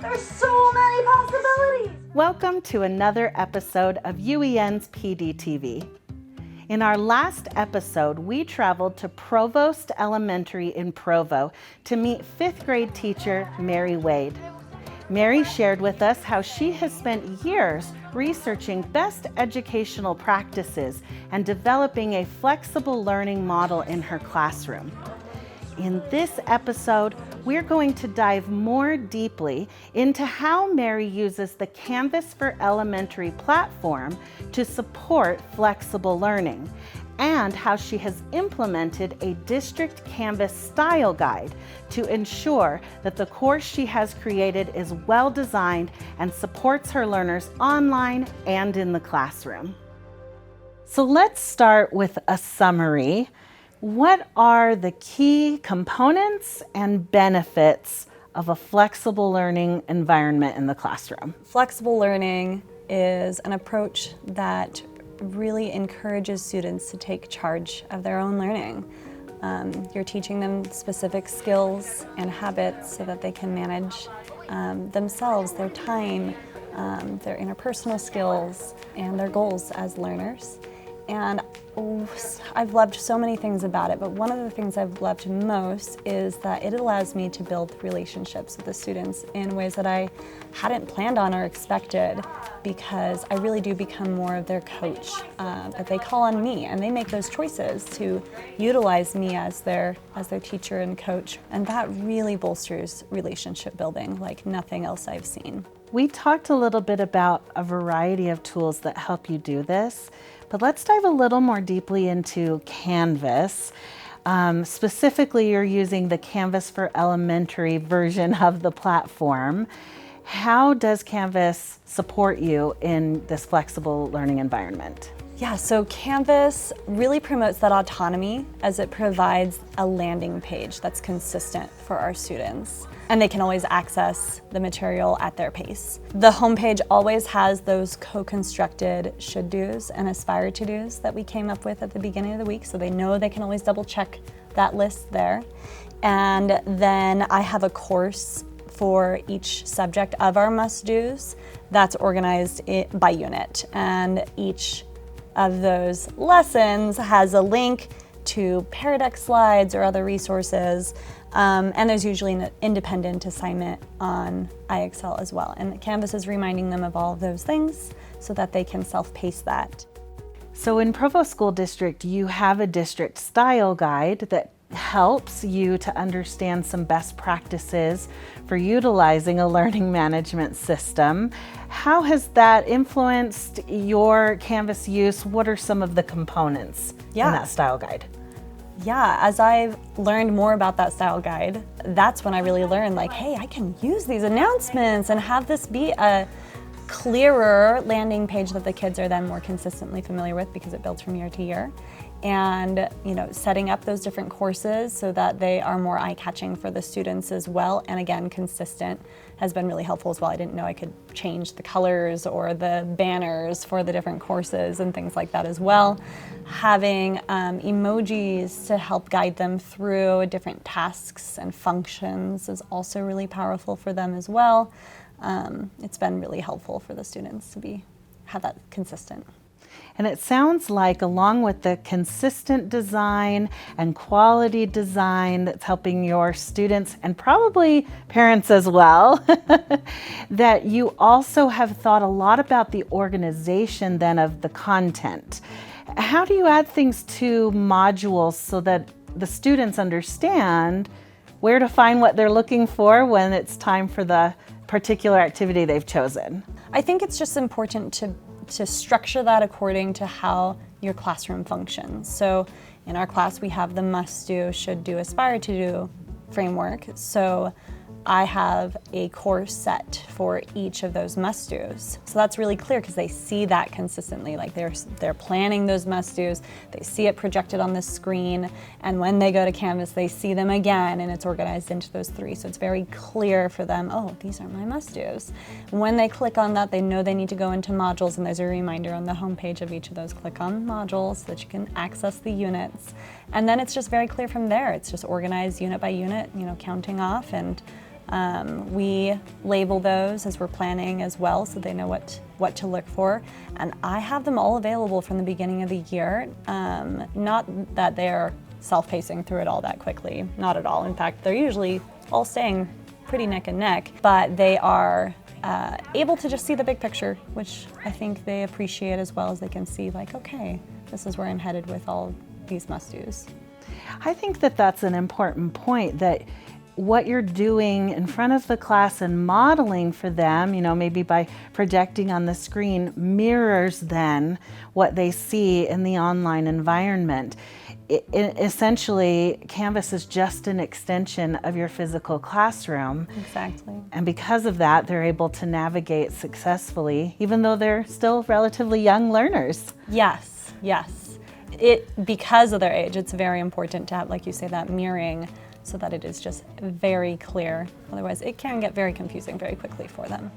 There's so many possibilities! Welcome to another episode of UEN's PDTV. In our last episode, we traveled to Provost Elementary in Provo to meet 5th grade teacher Mary Wade. Mary shared with us how she has spent years researching best educational practices and developing a flexible learning model in her classroom. In this episode, we're going to dive more deeply into how Mary uses the Canvas for Elementary platform to support flexible learning, and how she has implemented a district Canvas style guide to ensure that the course she has created is well designed and supports her learners online and in the classroom. So let's start with a summary. What are the key components and benefits of a flexible learning environment in the classroom? Flexible learning is an approach that really encourages students to take charge of their own learning. You're teaching them specific skills and habits so that they can manage themselves, their time, their interpersonal skills, and their goals as learners. And I've loved so many things about it, but one of the things I've loved most is that it allows me to build relationships with the students in ways that I hadn't planned on or expected, because I really do become more of their coach. But they call on me and they make those choices to utilize me as their teacher and coach. And that really bolsters relationship building like nothing else I've seen. We talked a little bit about a variety of tools that help you do this, but let's dive a little more deeply into Canvas. Specifically, you're using the Canvas for Elementary version of the platform. How does Canvas support you in this flexible learning environment? Yeah, so Canvas really promotes that autonomy as it provides a landing page that's consistent for our students. And they can always access the material at their pace. The homepage always has those co-constructed should-dos and aspire-to-dos that we came up with at the beginning of the week, so they know they can always double-check that list there. And then I have a course for each subject of our must-dos that's organized by unit. And each of those lessons has a link to Paradex slides or other resources. And there's usually an independent assignment on IXL as well. And Canvas is reminding them of all of those things so that they can self-pace that. So in Provo School District, you have a district style guide that helps you to understand some best practices for utilizing a learning management system. How has that influenced your Canvas use? What are some of the components in that style guide? Yeah, as I've learned more about that style guide, that's when I really learned, like, hey, I can use these announcements and have this be a clearer landing page that the kids are then more consistently familiar with because it builds from year to year. And, setting up those different courses so that they are more eye-catching for the students as well. And again, consistent has been really helpful as well. I didn't know I could change the colors or the banners for the different courses and things like that as well. Having emojis to help guide them through different tasks and functions is also really powerful for them as well. It's been really helpful for the students to have that consistent. And it sounds like, along with the consistent design and quality design that's helping your students and probably parents as well, that you also have thought a lot about the organization then of the content. How do you add things to modules so that the students understand where to find what they're looking for when it's time for the particular activity they've chosen? I think it's just important to structure that according to how your classroom functions. So in our class, we have the must do, should do, aspire to do framework. So I have a course set for each of those must-dos. So that's really clear because they see that consistently. Like they're planning those must-dos, they see it projected on the screen, and when they go to Canvas, they see them again, and it's organized into those three. So it's very clear for them, oh, these are my must-dos. When they click on that, they know they need to go into modules, and there's a reminder on the homepage of each of those. Click on modules so that you can access the units. And then it's just very clear from there. It's just organized unit by unit, counting off, and We label those as we're planning as well, so they know what to look for. And I have them all available from the beginning of the year. Not that they're self-pacing through it all that quickly, not at all. In fact, they're usually all staying pretty neck and neck, but they are able to just see the big picture, which I think they appreciate as well, as they can see like, okay, this is where I'm headed with all these must-dos. I think that that's an important point, that what you're doing in front of the class and modeling for them, maybe by projecting on the screen, mirrors then what they see in the online environment. Essentially, Canvas is just an extension of your physical classroom. Exactly. And because of that, they're able to navigate successfully, even though they're still relatively young learners. Yes, yes. Because of their age, it's very important to have, like you say, that mirroring, so that it is just very clear. Otherwise, it can get very confusing very quickly for them.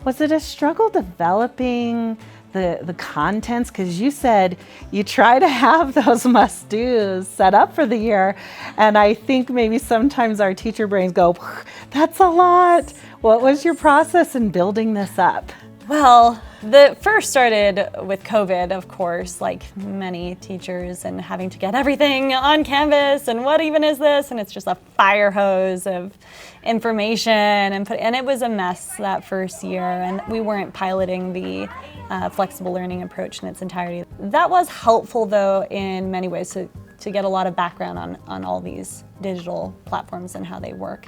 Was it a struggle developing the contents? Because you said you try to have those must-dos set up for the year, and I think maybe sometimes our teacher brains go, that's a lot. What was your process in building this up? Well, the first started with COVID, of course, like many teachers, and having to get everything on Canvas, and what even is this? And it's just a fire hose of information, and it was a mess that first year, and we weren't piloting the flexible learning approach in its entirety. That was helpful, though, in many ways to get a lot of background on all these digital platforms and how they work.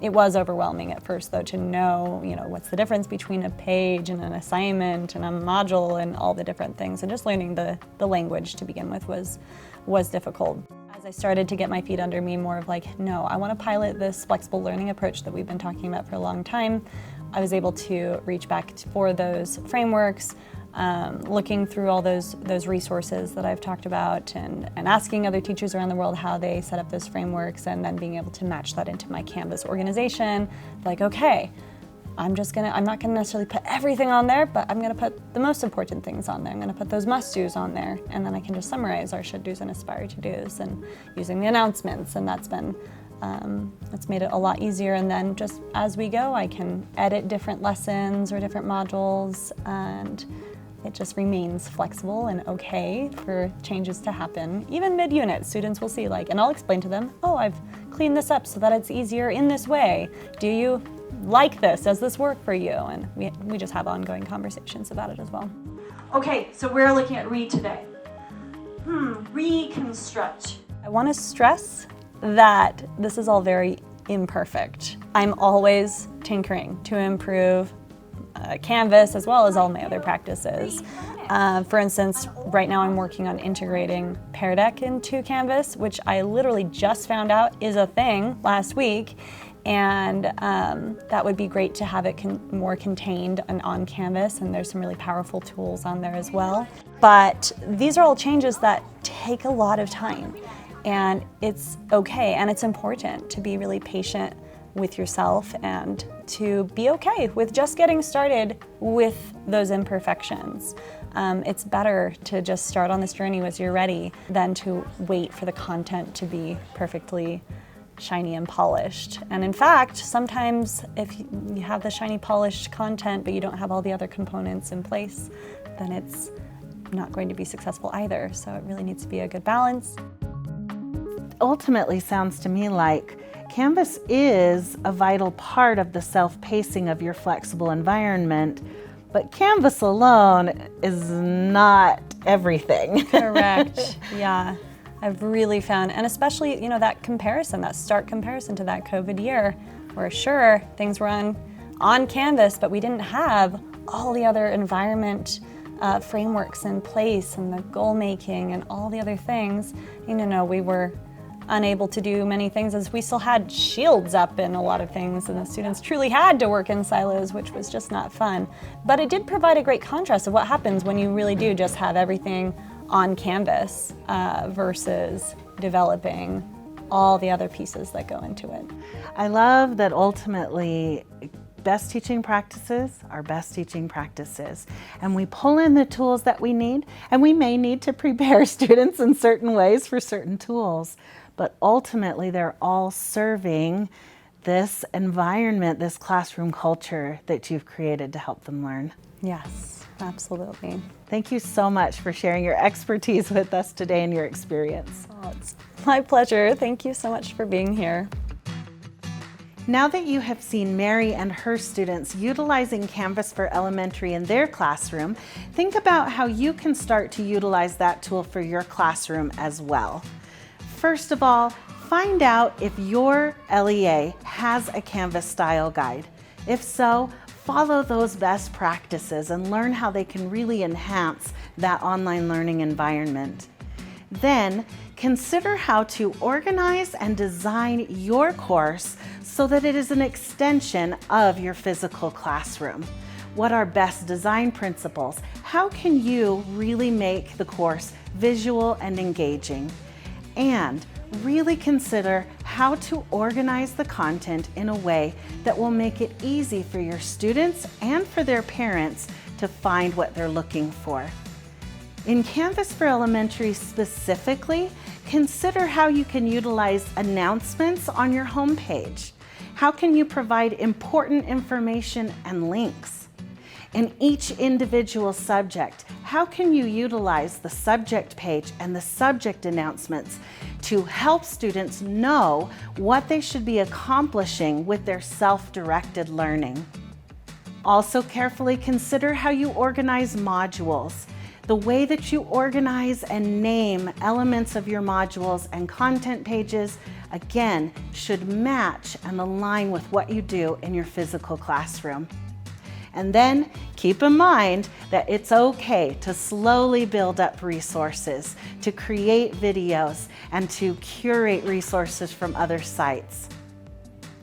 It was overwhelming at first, though, to know, what's the difference between a page and an assignment and a module and all the different things. And just learning the language to begin with was difficult. As I started to get my feet under me, more of like, no, I want to pilot this flexible learning approach that we've been talking about for a long time, I was able to reach back for those frameworks, looking through all those resources that I've talked about, and asking other teachers around the world how they set up those frameworks, and then being able to match that into my Canvas organization. Like, okay, I'm not gonna necessarily put everything on there, but I'm gonna put the most important things on there. I'm gonna put those must-dos on there, and then I can just summarize our should-dos and aspire to-dos, and using the announcements, and that's made it a lot easier. And then just as we go, I can edit different lessons or different modules, and it just remains flexible and okay for changes to happen. Even mid-unit, students will see, and I'll explain to them, oh, I've cleaned this up so that it's easier in this way. Do you like this? Does this work for you? And we just have ongoing conversations about it as well. Okay, so we're looking at read today. Reconstruct. I want to stress that this is all very imperfect. I'm always tinkering to improve Canvas as well as all my other practices. For instance, right now I'm working on integrating Pear Deck into Canvas, which I literally just found out is a thing last week, and that would be great to have it more contained and on Canvas, and there's some really powerful tools on there as well. But these are all changes that take a lot of time, and it's okay, and it's important to be really patient with yourself and to be okay with just getting started with those imperfections. It's better to just start on this journey as you're ready than to wait for the content to be perfectly shiny and polished. And in fact, sometimes if you have the shiny polished content but you don't have all the other components in place, then it's not going to be successful either. So it really needs to be a good balance. Ultimately, sounds to me like Canvas is a vital part of the self-pacing of your flexible environment, but Canvas alone is not everything. Correct, yeah. I've really found, and especially, that comparison, that stark comparison to that COVID year, where sure, things were on Canvas, but we didn't have all the other environment frameworks in place, and the goal making and all the other things. We were unable to do many things, as we still had shields up in a lot of things, and the students truly had to work in silos, which was just not fun. But it did provide a great contrast of what happens when you really do just have everything on Canvas versus developing all the other pieces that go into it. I love that ultimately best teaching practices are best teaching practices, and we pull in the tools that we need, and we may need to prepare students in certain ways for certain tools, but ultimately they're all serving this environment, this classroom culture that you've created to help them learn. Yes, absolutely. Thank you so much for sharing your expertise with us today and your experience. Oh, it's my pleasure. Thank you so much for being here. Now that you have seen Mary and her students utilizing Canvas for Elementary in their classroom, think about how you can start to utilize that tool for your classroom as well. First of all, find out if your LEA has a Canvas style guide. If so, follow those best practices and learn how they can really enhance that online learning environment. Then, consider how to organize and design your course so that it is an extension of your physical classroom. What are best design principles? How can you really make the course visual and engaging? And really consider how to organize the content in a way that will make it easy for your students and for their parents to find what they're looking for. In Canvas for Elementary specifically, consider how you can utilize announcements on your homepage. How can you provide important information and links? In each individual subject, how can you utilize the subject page and the subject announcements to help students know what they should be accomplishing with their self-directed learning? Also carefully consider how you organize modules. The way that you organize and name elements of your modules and content pages, again, should match and align with what you do in your physical classroom. And then keep in mind that it's okay to slowly build up resources, to create videos, and to curate resources from other sites.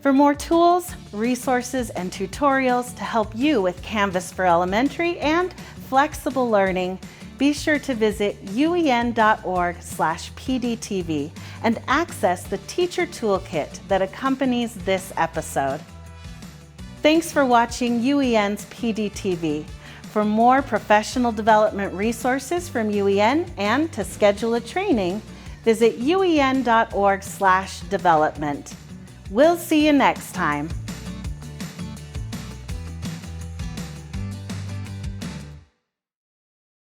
For more tools, resources, and tutorials to help you with Canvas for Elementary and flexible learning, be sure to visit uen.org/PDTV and access the teacher toolkit that accompanies this episode. Thanks for watching UEN's PDTV. For more professional development resources from UEN and to schedule a training, visit uen.org/development. We'll see you next time.